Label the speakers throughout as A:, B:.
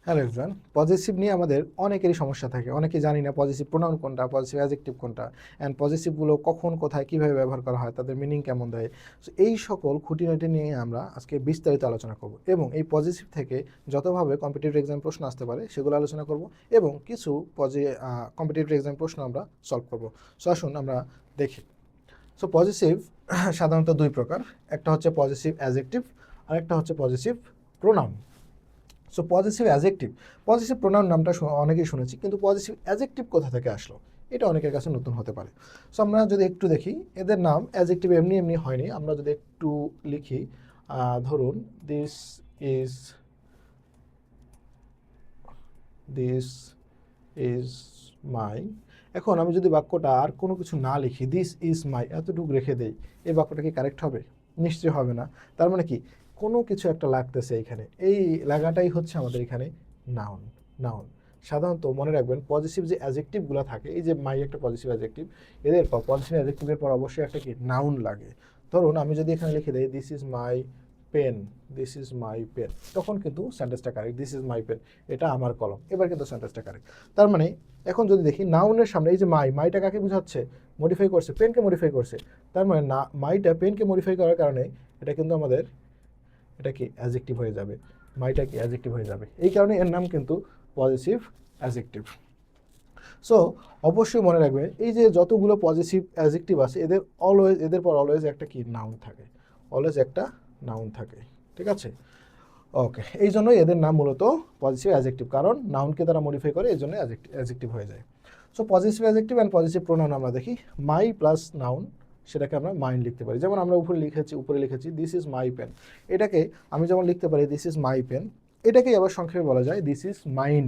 A: Hello everyone, positive নিয়ে আমাদের অনেকেরই সমস্যা থাকে। অনেকেই জানি না পজিটিভ প্রোনাউন কোনটা, পজিটিভ অ্যাডজেক্টিভ কোনটা, অ্যান্ড পজিটিভগুলো কখন কোথায় কীভাবে ব্যবহার করা হয়, তাদের মিনিং কেমন দেয়। সো এই সকল খুঁটিনাটি নিয়ে আমরা আজকে বিস্তারিত আলোচনা করব এবং এই পজিটিভ থেকে যতভাবে কম্পিটিটিভ এক্সাম প্রশ্ন আসতে পারে সেগুলো আলোচনা করব এবং কিছু কম্পিটিটিভ এক্সাম প্রশ্ন আমরা সলভ করব। সো আসুন আমরা দেখি। সো পজিটিভ সাধারণত দুই প্রকার, একটা হচ্ছে পজিটিভ অ্যাডজেক্টিভ আর একটা হচ্ছে positive pronoun. So positive adjective, positive pronoun নামটা অনেকেই শুনেছি, কিন্তু পজিটিভ অ্যাডজেক্টিভ কোথা থেকে আসলো এটা অনেকের কাছে নতুন হতে পারে। সো আমরা যদি একটু দেখি, এদের নাম অ্যাডজেক্টিভ এমনি এমনি হয়নি। আমরা যদি একটু লিখি, ধরুন দিস ইজ মাই। এখন আমি যদি বাক্যটা আর কোনো কিছু না লিখি, দিস ইজ মাই এতটুকু রেখে দেই, এই বাক্যটা কি কারেক্ট হবে? নিশ্চয়ই হবে না। তার মানে কি কোনো কিছু একটা লাগতেছে এখানে, এই লাগাটাই হচ্ছে আমাদের এখানে নাউন। নাউন সাধারণত মনে রাখবেন, পজিটিভ যে অ্যাডজেক্টিভগুলো থাকে, এই যে মাই একটা পজিটিভ অ্যাডজেক্টিভ, এদের পর পজিটিভ অ্যাডজেক্টিভের পর অবশ্যই একটা কি নাউন লাগে। ধরুন আমি যদি এখানে লিখে দিই this is my pen, this is my pen, তখন কিন্তু সেন্টেন্সটা correct. This is my pen, এটা আমার কলম, এবার কিন্তু সেন্টেন্সটা কারেক্ট। তার মানে এখন যদি দেখি নাউনের সামনে এই যে মাইটা কাকে বোঝাচ্ছে? মডিফাই করছে, পেনকে মডিফাই করছে। তার মানে না, মাইটা পেনকে মডিফাই করার কারণে এটা কিন্তু আমাদের এটা কি অ্যাডজেক্টিভ হয়ে যাবে, মাইটা কি অ্যাডজেক্টিভ হয়ে যাবে। এই কারণে এর নাম কিন্তু পজিটিভ অ্যাডজেক্টিভ। সো অবশ্যই মনে রাখবে, এই যে যতগুলো পজিটিভ অ্যাডজেক্টিভ আছে এদের পর অলওয়েজ একটা কি নাউন থাকে, অলওয়েজ একটা নাউন থাকে, ঠিক আছে? ওকে, এই জন্যই এদের নাম মূলত পজিটিভ অ্যাডজেক্টিভ, কারণ নাউনকে তারা মডিফাই করে, এই জন্য অ্যাডজেক্টিভ হয়ে যায়। So positive adjective and positive pronoun আমরা দেখি। মাই প্লাস নাউন, সেটাকে আমরা মাইন লিখতে পারি। যেমন আমরা উপরে লিখেছি দিস ইজ মাই পেন, এটাকে আমি যেমন লিখতে পারি দিস ইজ মাই পেন, এটাকেই আবার সংক্ষেপে বলা যায় this is mine,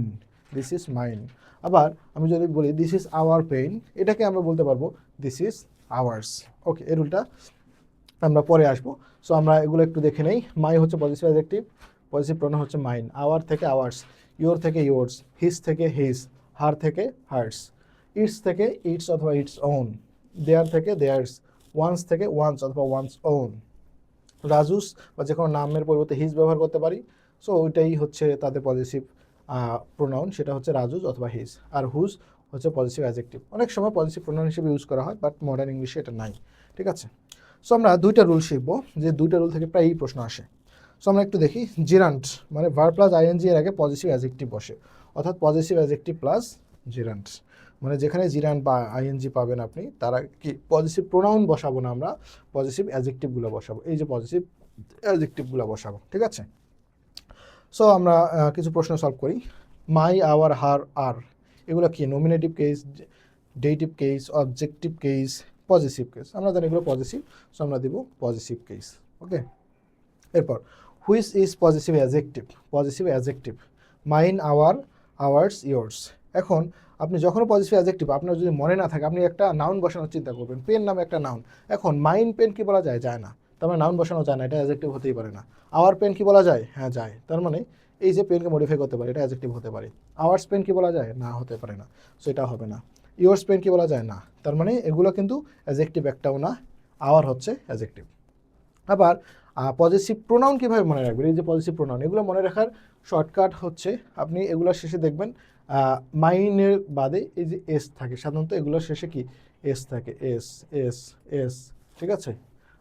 A: this is mine. আবার আমি যদি বলি দিস ইজ আওয়ার পেন, এটাকে আমরা বলতে পারবো দিস ইজ আওয়ার্স। ওকে, এর উল্টা আমরা পরে আসবো। সো আমরা এগুলো একটু দেখে নেই। মাই হচ্ছে পজিটিভ অ্যাডজেক্টিভ, পজিটিভ প্রোনাউন হচ্ছে মাইন। আওয়ার থেকে আওয়ার্স, ইয়োর থেকে ইয়োর্স, হিজ থেকে হিজ, হার থেকে হার্স, ইটস থেকে ইটস অথবা ইটস ওন, দেয়ার থেকে দেয়ার্স, ওয়ান্স থেকে ওয়ান্স অথবা ওয়ান্স ওন। রাজুস বা যে কোনো নামের পরিবর্তে হিজ ব্যবহার করতে পারি। সো ওইটাই হচ্ছে তাদের পজিটিভ প্রোনাউন, সেটা হচ্ছে রাজুস অথবা হিজ। আর হুজ হচ্ছে পজিটিভ অ্যাডজেক্টিভ। অনেক সময় পজিটিভ প্রোনাউন হিসেবে ইউজ করা হয়, বাট মডার্ন ইংলিশে এটা নাই, ঠিক আছে? সো আমরা দুইটা রুল শিখবো, যে দুইটা রুল থেকে প্রায়ই প্রশ্ন আসে। সো আমরা একটু দেখি, জিরান্ট মানে ভার্ব প্লাস আইএনজি এর আগে পজিটিভ অ্যাডজেক্টিভ বসে, অর্থাৎ পজিটিভ অ্যাডজেক্টিভ প্লাস জিরান্ট। মানে যেখানে জিরান্ট বা আইএনজি পাবেন আপনি, তারা কি পজিটিভ প্রোনাউন বসাবো না, আমরা পজিটিভ অ্যাডজেক্টিভগুলো বসাবো, এই যে পজিটিভ অ্যাডজেক্টিভগুলো বসাবো, ঠিক আছে? সো আমরা কিছু প্রশ্ন সলভ করি। মাই, আওয়ার, হার, আর, এগুলো কি nominative case, dative case, objective case, positive case. আমরা জানি এগুলো পজিটিভ, সো আমরা দিব পজিটিভ কেস। ওকে, এরপর which is positive adjective, positive adjective mine, our, ours, yours. এখন আপনি যখন পজিটিভ অ্যাডজেক্টিভ আপনার যদি মনে না থাকে, আপনি একটা নাউন বসানোর চিন্তা করবেন। পেন নামে একটা নাউন, এখন মাইন পেন কি বলা যায়? যায় না। তার মানে নাউন বসানো যায় না, এটা অ্যাডজেক্টিভ হতেই পারে না। আওয়ার পেন কি বলা যায়? হ্যাঁ যায়। তার মানে এই যে পেনকে মডিফাই করতে পারে, এটা অ্যাডজেক্টিভ হতে পারে। আওয়ার্স পেন কি বলা যায়? না, হতে পারে না, সো এটা হবে না। ইয়োর্স পেন কি বলা যায়? না। তার মানে এগুলো কিন্তু অ্যাডজেক্টিভ একটাও না, আওয়ার হচ্ছে অ্যাডজেক্টিভ। আবার পজিটিভ প্রোনাউন কীভাবে মনে রাখবেন? এই যে পজিটিভ প্রোনাউন, এগুলো মনে রাখার শর্টকাট হচ্ছে আপনি এগুলোর শেষে দেখবেন মাইনের বাদে এই যে এস থাকে, সাধারণত এগুলোর শেষে কি এস থাকে, এস এস এস, ঠিক আছে?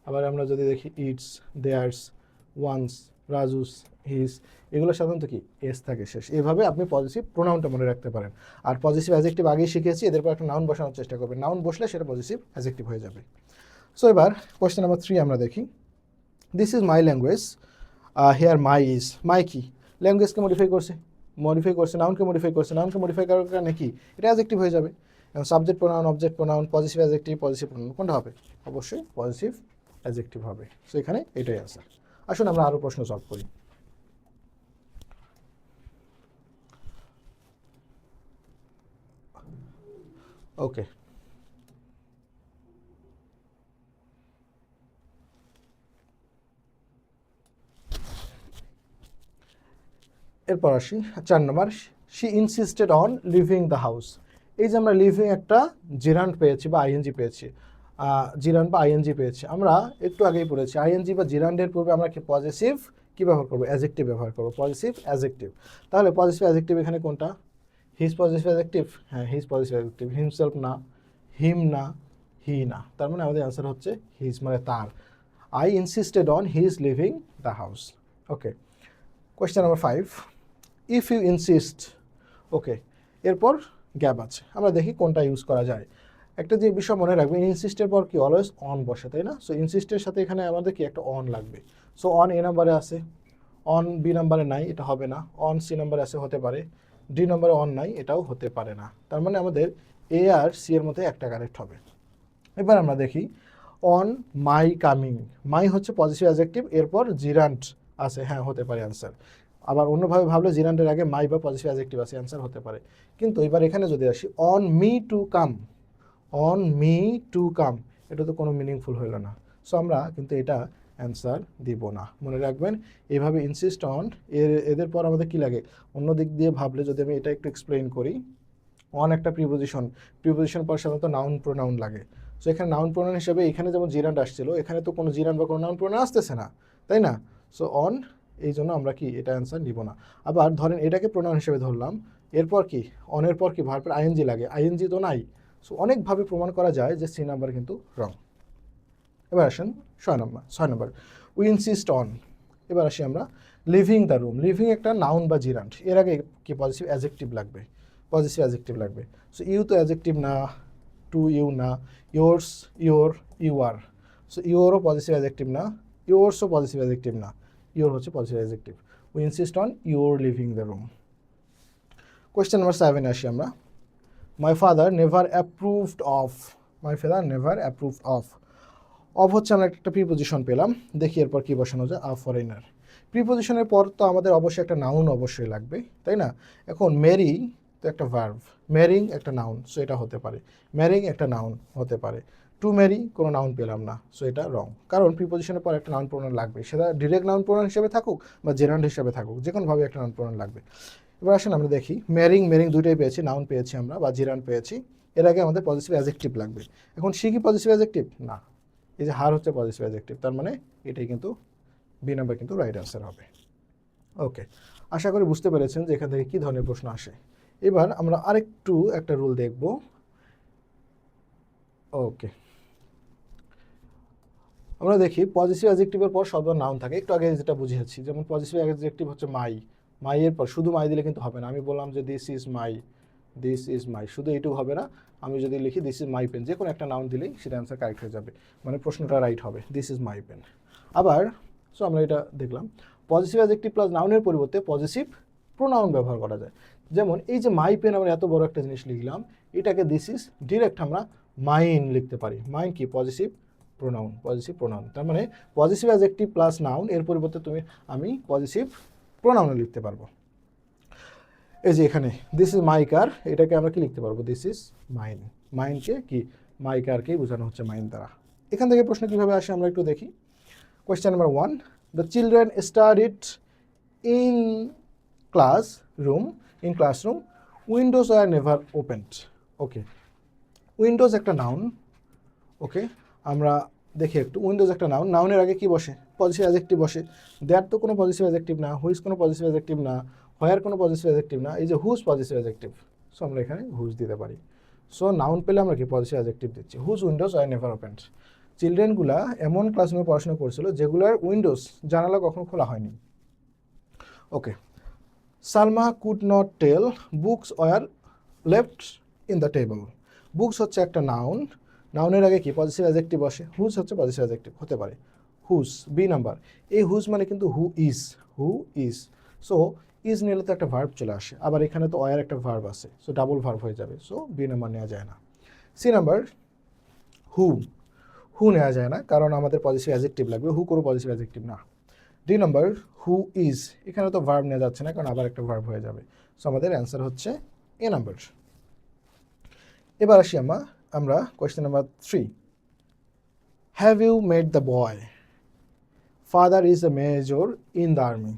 A: আবার আমরা যদি দেখি its, theirs, one's, Raju's, his, এগুলো সাধারণত কি এস থাকে শেষ। এভাবে আপনি পজিটিভ প্রোনাউনটা মনে রাখতে পারেন। আর পজিটিভ অ্যাডজেক্টিভ আগেই শিখেছি, এদের পর একটা নাউন বসানোর চেষ্টা করবেন, নাউন বসলে সেটা পজিটিভ অ্যাডজেক্টিভ হয়ে যাবে। সো এবার কোয়েশ্চেন নাম্বার 3 আমরা দেখি। This is my language, here my is, my কি? ল্যাঙ্গুয়েজকে মডিফাই করছে, নাউনকে মডিফাই করছে, নাউনকে মডিফাই করার কারণে কি এটা অ্যাডজেক্টিভ হয়ে যাবে। এবং subject pronoun, object pronoun, positive adjective, positive pronoun, কোনটা হবে? অবশ্যই পজিটিভ অ্যাডজেক্টিভ হবে। সো এখানে এটাই আনসার। আসুন আমরা আরও প্রশ্ন সলভ করি। ওকে, এরপর আসি 4 number, she insisted on living the house. এই যে আমরা লিভিং একটা জিরান্ট পেয়েছি বা আইএনজি পেয়েছি, জিরান্ট বা আইএনজি পেয়েছি। আমরা একটু আগেই পড়েছি আইএনজি বা জিরান্ডের পূর্বে আমরা কি পজিটিভ কী ব্যবহার করবো? অ্যাজেক্টিভ ব্যবহার করবো, পজিটিভ অ্যাজেক্টিভ। তাহলে পজিটিভ অ্যাজেক্টিভ এখানে কোনটা? হিজ পজিটিভ অ্যাজেক্টিভ, হ্যাঁ হিজ পজিটিভ অ্যাজেক্টিভ, হিমসেলফ না, হিম না, হি না, তার মানে আমাদের অ্যান্সার হচ্ছে হিজ, মানে তার। I insisted on his living the house. Okay, question number 5, if you insist. Okay, এরপর গ্যাপ আছে, আমরা দেখি কোনটা ইউজ করা যায়। একটা যে বিষয় মনে রাখবেন, ইনসিস্টের পর কি অলওয়েজ অন বসে, তাই না? সো ইনসিস্টের সাথে এখানে আমাদের কি একটা অন লাগবে। সো অন এ নাম্বারে আছে, অন বি নাম্বারে নাই, এটা হবে না। অন সি নাম্বারে আছে, হতে পারে। ডি নাম্বারে অন নাই, এটাও হতে পারে না। তার মানে আমাদের এ আর সি এর মধ্যে একটা কারেক্ট হবে। এবার আমরা দেখি অন মাই কামিং, মাই হচ্ছে পজিটিভ অ্যাডজেক্টিভ, এরপর জিরান্ট আছে, হ্যাঁ হতে পারে অ্যান্সার। আবার অন্যভাবে ভাবলে জিরান্টের আগে মাই বা পজিটিভ অ্যাডজেক্টিভ আছে, অ্যান্সার হতে পারে। কিন্তু এবার এখানে যদি আসি on me to come, on me to come, এটা তো কোনো মিনিংফুল হইল না। সো আমরা কিন্তু এটা অ্যান্সার দিব না। মনে রাখবেন এইভাবে ইনসিস্ট অন, এদের পর আমাদের কি লাগে? অন্য দিক দিয়ে ভাবলে যদি আমি এটা একটু এক্সপ্লেইন করি, অন একটা প্রিপোজিশন, প্রিপোজিশন পর সাধারণত নাউন প্রোনাউন লাগে। সো এখানে নাউন প্রোনাউন হিসেবে এখানে যেমন জিরান্ট আসছিল, এখানে তো কোনো জিরান্ট বা কোনো নাউন প্রোনাউন আসতেছে না, তাই না? সো অন, এই জন্য আমরা কি এটা অ্যান্সার নিব না। আবার ধরেন এটাকে প্রোনাউন হিসেবে ধরলাম, এরপর কি অনের পর কি ভার্বের আইএনজি লাগে, আইএনজি তো নাই। সো অনেকভাবে প্রমাণ করা যায় যে সি নাম্বার কিন্তু রং। এবার আসেন 6 নম্বর, উই ইনসিস্ট অন। এবার আসি আমরা লিভিং দ্য রুম। লিভিং একটা নাউন বা জিরান্ট, এর আগে কি পজিটিভ অ্যাডজেক্টিভ লাগবে, পজিটিভ অ্যাডজেক্টিভ লাগবে। সো ইউ তো অ্যাডজেক্টিভ না, টু ইউ না, yours, your, you are. So ইয়োরও পজিটিভ অ্যাডজেক্টিভ না, ইয়োর্সও পজিটিভ অ্যাডজেক্টিভ না, ইয়োর হচ্ছে positive adjective. We insist on your living the room. Question number 7 আসি আমরা, my father never approved of, my father never approved of. Of হচ্ছে আমরা একটা প্রিপোজিশন পেলাম, দেখি এরপর কি বসানো যায়, আ ফরেনার। প্রিপোজিশনের পর তো আমাদের অবশ্যই একটা নাউন অবশ্যই লাগবে, তাই না? এখন মেরি তো একটা ভার্ব, ম্যারিং একটা নাউন, সো এটা হতে পারে। ম্যারিং একটা নাউন হতে পারে। টু ম্যারি কোনো নাউন পেলাম না, সো এটা রং। কারণ প্রিপোজিশনের পর একটা নাউন প্রোনাউন লাগবে, সেটা ডিরেক্ট নাউন প্রোনাউন হিসেবে থাকুক বা জেরান্ড হিসেবে থাকুক, যে কোনোভাবে একটা নাউন প্রোনাউন লাগবে। এবার আসেন আমরা দেখি, ম্যারিং ম্যারিং দুইটাই পেয়েছি, নাউন পেয়েছি আমরা বা জিরান্ড পেয়েছি। এর আগে আমাদের পজিটিভ অ্যাডজেক্টিভ লাগবে। এখন সি কি পজিটিভ অ্যাডজেক্টিভ? না, এই যে হার হচ্ছে পজিটিভ অ্যাডজেক্টিভ, তার মানে এটাই কিন্তু বি নাম্বার কিন্তু রাইট আনসার হবে। ওকে, আশা করি বুঝতে পেরেছেন যে এখান থেকে কী ধরনের প্রশ্ন আসে। এবার আমরা আরেকটু একটা রুল দেখব। ওকে, আমরা দেখি পজিটিভ অ্যাডজেক্টিভের পর শব্দ নাউন থাকে, একটু আগে যেটা বুঝিয়েছি, যেমন পজিটিভ অ্যাডজেক্টিভ হচ্ছে মাই, মাই এর পর শুধু মাই দিলে কিন্তু হবে না। আমি বললাম যে this is my, this is মাই, শুধু এইটুকু হবে না। আমি যদি লিখি দিস ইজ মাই পেন, যে কোনো একটা নাউন দিলেই সেটা অ্যান্সার কারেক্ট হয়ে যাবে, মানে প্রশ্নটা রাইট হবে, দিস ইজ মাই পেন। আবার সো আমরা এটা দেখলাম, পজিটিভ অ্যাডজেক্টিভ প্লাস নাউনের পরিবর্তে পজিটিভ প্রোনাউন ব্যবহার করা যায়। যেমন এই যে মাই পেন, আমরা এত বড় একটা জিনিস লিখলাম, এটাকে দিস ইজ ডিরেক্ট আমরা মাইন লিখতে পারি। মাইন কি? Positive pronoun, positive pronoun. তার মানে পজিটিভ অ্যাডজেক্টিভ প্লাস নাউন, এর পরিবর্তে আমি পজিটিভ প্রোনাউন লিখতে পারবো। এই যে এখানে দিস ইজ মাই কার, এটাকে আমরা কি লিখতে পারবো? This is mine. মাইনকে কি? মাই কারকেই বোঝানো হচ্ছে মাইন দ্বারা। এখান থেকে প্রশ্ন কীভাবে আসে আমরা একটু দেখি। Question number 1, the children studied in classroom, windows are never opened. Okay, windows একটা নাউন। ওকে, আমরা দেখি একটু, উইন্ডোজ একটা নাউন, নাউনের আগে কি বসে? পজিটিভ অ্যাডজেক্টিভ বসে। দ্যাট তো কোনো পজিটিভ অ্যাডজেক্টিভ না, হুইজ কোনো পজিটিভ অ্যাডজেক্টিভ না, হোয়ার কোনো পজিটিভ অ্যাডজেক্টিভ না, এই যে হুজ পজিটিভ অ্যাডজেক্টিভ। সো আমরা এখানে হুজ দিতে পারি। সো নাউন পেলে আমরা কি পজিটিভ অ্যাডজেক্টিভ দিচ্ছি, whose Windows are never opened. চিলড্রেনগুলা এমন ক্লাসরুমে পড়াশোনা করছিল যেগুলোর উইন্ডোজ, জানালা কখনো খোলা হয়নি। Okay, Salma could not tell books were left in the table. Books হচ্ছে একটা নাউন, নাউনের আগে কি পজিটিভ অ্যাডজেক্টিভ বসে, হুজ হচ্ছে পজিটিভ অ্যাডজেক্টিভ, হতে পারে হুজ, বি নাম্বার। এই হুজ মানে কিন্তু হু ইজ। সো ইজ নিলে তো একটা ভার্ব চলে আসে, আবার এখানে তো ওয়ার একটা ভার্ব আছে, সো ডাবল ভার্ব হয়ে যাবে, সো বি নাম্বার নেওয়া যায় না। সি নাম্বার, হু নেওয়া যায় না, কারণ আমাদের পজিটিভ অ্যাডজেক্টিভ লাগবে, হু কোনো পজিটিভ অ্যাডজেক্টিভ না। ডি নাম্বার, হু ইজ, এখানে তো ভার্ব নেওয়া যাচ্ছে না, কারণ আবার একটা ভার্ব হয়ে যাবে। সো আমাদের অ্যান্সার হচ্ছে এ নাম্বার। এবার আসি আমরা question number 3, have you made the boy, father is a major in the army.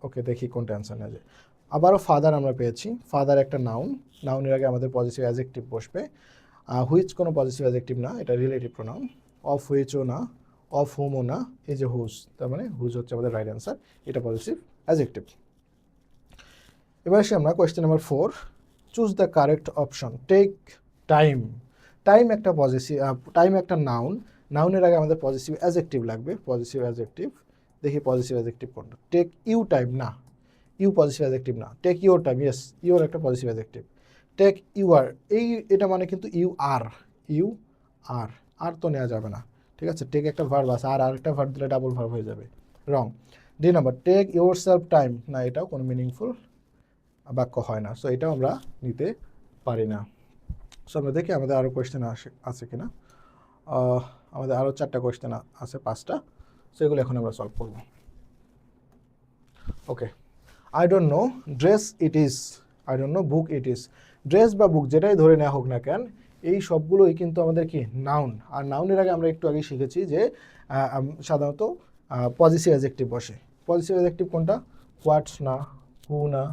A: Okay, দেখি কোনটা অ্যান্সার নেওয়া যায়। আবারও ফাদার আমরা পেয়েছি, ফাদার একটা নাউন, নাউনের আগে আমাদের পজিটিভ অ্যাডজেক্টিভ বসবে। হুইচ কোনো পজিটিভ অ্যাডজেক্টিভ না, এটা রিলেটিভ প্রোনাউন। অফ হুইচও না, অফ হুমও না, এই যে হুজ, তার মানে হুজ হচ্ছে আমাদের রাইট অ্যান্সার, এটা পজিটিভ অ্যাডজেক্টিভ। এবার আসি আমরা question number 4, choose the correct option. Take time, time একটা পজিটিভ, টাইম একটা নাউন, নাউনের আগে আমাদের পজিটিভ অ্যাডজেক্টিভ লাগবে, পজিটিভ অ্যাডজেক্টিভ। দেখি পজিটিভ অ্যাডজেক্টিভ কোনটা, টেক ইউ টাইম, না ইউ পজিটিভ অ্যাডজেক্টিভ না, take your time, yes your একটা positive adjective. Take you are, এই এটা মানে কিন্তু ইউ আর, ইউ আর, আর তো নেওয়া যাবে না, ঠিক আছে, টেক একটা ভার্ব আছে, আর আরেকটা ভার্ব দিলে ডাবল ভার্ব হয়ে যাবে, wrong. D number, take yourself time, না এটাও কোনো মিনিংফুল বাক্য হয় না, সো এটাও আমরা নিতে পারি না। সো আমরা দেখি আমাদের আরও কোয়েশ্চেন আছে কিনা। আমাদের আরও 4টা কোয়েশ্চেন আছে, 5টা, সো এগুলো এখন আমরা সলভ করব। Okay, I don't know dress it is, I don't know book it is. Dress বা বুক যেটাই ধরে নেওয়া হোক না কেন, এই সবগুলোই কিন্তু আমাদের কি নাউন। আর নাউনের আগে আমরা একটু আগে শিখেছি যে সাধারণত পজিটিভ অ্যাডজেক্টিভ বসে। পজিটিভ অ্যাডজেক্টিভ কোনটা, হোয়াটস না, হু না,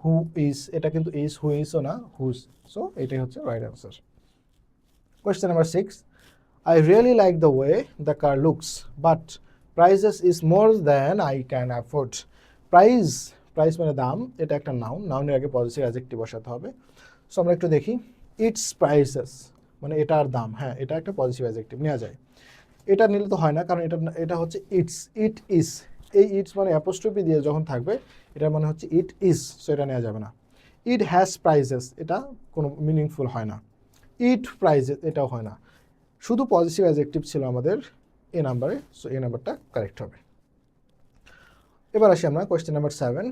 A: হু ইজ, এটা কিন্তু ইজ, হু ইজও না, হুজ, সো এটাই হচ্ছে right answer. Question number 6, I really like the way the car looks, but prices is more than I can afford. Price, price মানে দাম, এটা একটা নাউন, নাউনের আগে পজিটিভ অ্যাডজেক্টিভ বসাতে হবে। সো আমরা একটু দেখি, ইটস প্রাইসেস মানে এটার দাম, হ্যাঁ এটা একটা পজিটিভ অ্যাডজেক্টিভ নেওয়া যায়। এটা নিলে তো হয় না, কারণ এটা হচ্ছে ইটস, ইট ইজ, এই ইটস মানে অ্যাপোস্ট্রফি দিয়ে যখন থাকবে এটার মানে হচ্ছে ইট ইজ, সো এটা নেওয়া যাবে না। ইট হ্যাজ প্রাইজেস, এটা কোনো মিনিংফুল হয় না। ইট প্রাইজেস, এটাও হয় না। শুধু পজিটিভ অ্যাডজেক্টিভ ছিল আমাদের এ নাম্বারে, সো এই নাম্বারটা কারেক্ট হবে। এবার আসি আমরা question number 7,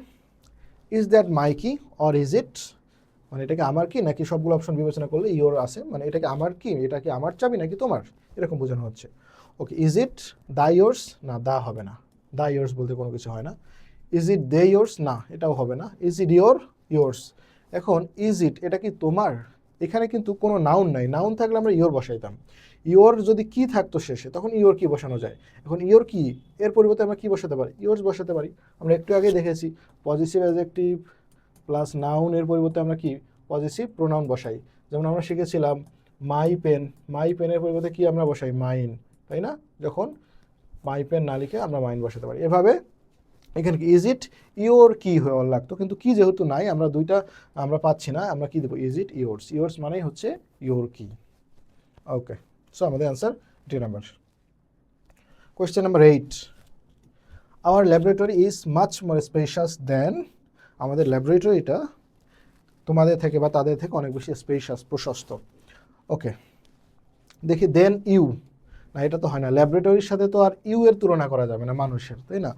A: is that my কি অর ইজ ইট, মানে এটা কি আমার কি নাকি, সবগুলো অপশন বিবেচনা করলে ইওর আছে, মানে এটা কি আমার কি, এটা কি আমার চাবি নাকি তোমার, এরকম বোঝানো হচ্ছে। ওকে, ইজ ইট দা ইয়োর্স, না দা হবে না, দা ইয়োর্স বলতে কোনো কিছু হয় না। ইজ ইট দে ইয়োর্স, না এটাও হবে না। Is it your, yours. এখন ইজ ইট, এটা কি তোমার, এখানে কিন্তু কোনো নাউন নাই, নাউন থাকলে আমরা ইয়োর বসাইতাম। ইয়োর যদি কি থাকতো শেষে তখন ইয়োর কি বসানো যায়, এখন ইয়োর কি এর পরিবর্তে আমরা কি বসাতে পারি, ইয়োর্স বসাতে পারি। আমরা একটু আগে দেখেছি পজিটিভ অ্যাডজেক্টিভ প্লাস নাউন এর পরিবর্তে আমরা কি পজিটিভ প্রোনাউন বসাই। যেমন আমরা শিখেছিলাম মাই পেন, মাই পেনের পরিবর্তে কি আমরা বসাই, মাইন, তাই না, যখন মাই পেন না লিখে আমরা মাইন বসাতে পারি। এভাবে এখানে কি ইজ ইট ইওর কি হয়ে লাগতো, কিন্তু কি যেহেতু নাই, আমরা দুইটা আমরা পাচ্ছি না, আমরা কি দেবো, ইজ ইট ইয়োর্স, ইয়োর্স মানেই হচ্ছে ইওর কি। ওকে, সো আমাদের answer D number. Question number 8, our laboratory is much more spacious then, আমাদের ল্যাবরেটরিটা তোমাদের থেকে বা তাদের থেকে অনেক বেশি স্পেশাস, প্রশস্ত। ওকে, দেখি দেন ইউ, না এটা তো হয় না, ল্যাবরেটরির সাথে তো আর ইউ এর তুলনা করা যাবে না মানুষের, তাই না।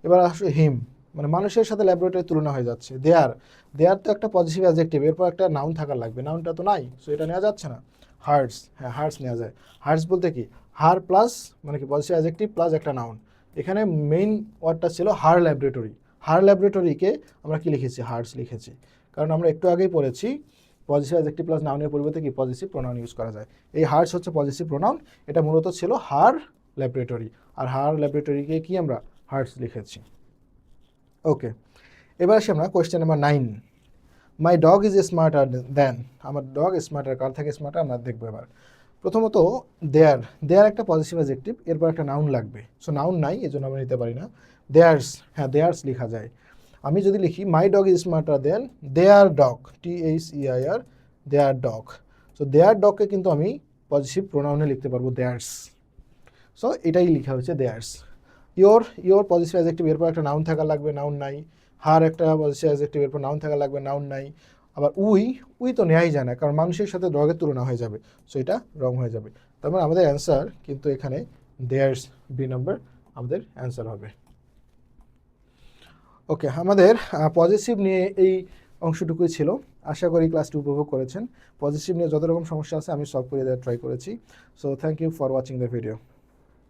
A: এবার আসলে হিম, মানে মানুষের সাথে ল্যাবরেটরির তুলনা হয়ে যাচ্ছে। দেয়ার, দেয়ার তো একটা পজিটিভ অ্যাডজেক্টিভ, এরপর একটা নাউন থাকার লাগবে, নাউনটা তো নাই, সো এটা নেওয়া যাচ্ছে না। হার্টস, হ্যাঁ হার্টস নেওয়া যায়। হার্টস বলতে কি, হার প্লাস মানে কি পজিটিভ অ্যাডজেক্টিভ প্লাস একটা নাউন। এখানে মেইন ওয়ার্ডটা ছিল হার ল্যাবরেটরি, হার ল্যাবরেটরিকে আমরা কি লিখেছি, হার্টস লিখেছি, কারণ আমরা একটু আগেই পড়েছি পজিটিভ অ্যাডজেক্টিভ প্লাস নাউনের পরিবর্তে কি পজিটিভ প্রোনাউন ইউজ করা যায়। এই হার্টস হচ্ছে পজিটিভ প্রোনাউন, এটা মূলত ছিল হার ল্যাবরেটরি, আর হার ল্যাবরেটরিকে কি আমরা হার্টস লিখেছি। ওকে, এবার আসি আমরা question number 9, my dog is smarter দেন, আমার ডগ স্মার্টার, কার থেকে স্মার্টার আমরা দেখবো। এবার প্রথমত দেয়ার, দেয়ার একটা পজিটিভ অ্যাডজেক্টিভ, এরপর একটা নাউন লাগবে, সো নাউন নাই এই জন্য আমরা নিতে পারি না। দেয়ার্স, হ্যাঁ দেয়ার্স লেখা যায়। আমি যদি লিখি my dog is smarter then their dog, THEIR, their dog, so their ডগকে কিন্তু আমি পজিটিভ প্রোনাউনে লিখতে পারবো দেয়ার্স, সো এটাই লেখা হয়েছে theirs. Your, your positive adjective, এরপর একটা নাউন থাকা লাগবে, নাউন নাই। হার একটা পজিটিভ অ্যাডজেক্টিভ, এরপর নাউন থাকা লাগবে, নাউন নাই। আবার উই, উই তো নেওয়াই যায় না, কারণ মানুষের সাথে ডগের তুলনা হয়ে যাবে, সো এটা রং হয়ে যাবে। তার মানে আমাদের অ্যান্সার কিন্তু এখানে দেয়ার্স, বি নাম্বার আমাদের অ্যান্সার হবে। ওকে, আমাদের পজিটিভ নিয়ে এই অংশটুকুই ছিল। আশা করি ক্লাসটি উপভোগ করেছেন। পজিটিভ নিয়ে যত রকম সমস্যা আছে আমি সলভ করে দেওয়ার ট্রাই করেছি। So thank you for watching the video.